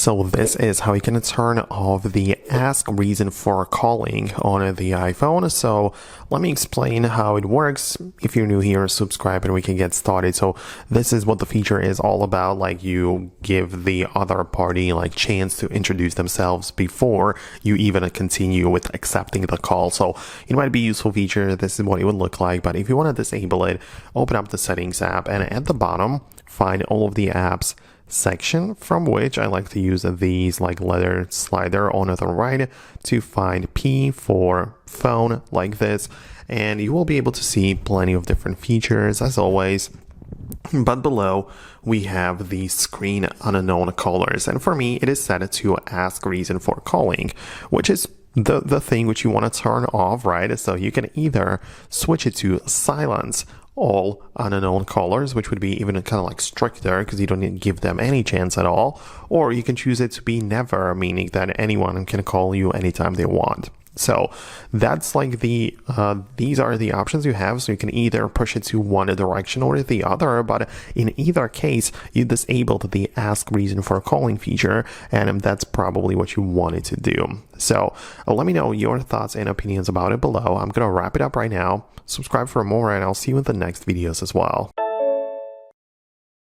So this is how you can turn off the ask reason for calling on the iPhone. So let me explain how it works. If you're new here, subscribe and we can get started. So this is what the feature is all about. Like, you give the other party like chance to introduce themselves before you even continue with accepting the call. So it might be a useful feature. This is what it would look like. But if you want to disable it, open up the settings app and at the bottom, find all of the apps section, from which I like to use these like letter slider on the right to find P for phone like this, and you will be able to see plenty of different features as always. But below we have the screen unknown callers, and for me it is set to ask reason for calling, which is the thing which you want to turn off, right? So you can either switch it to silence all unknown callers, which would be even kind of like stricter because you don't need to give them any chance at all, or you can choose it to be never, meaning that anyone can call you anytime they want. So that's like these are the options you have. So you can either push it to one direction or the other, but in either case, you disabled the ask reason for calling feature, and that's probably what you wanted to do. So let me know your thoughts and opinions about it below. I'm going to wrap it up right now. Subscribe for more, and I'll see you in the next videos as well.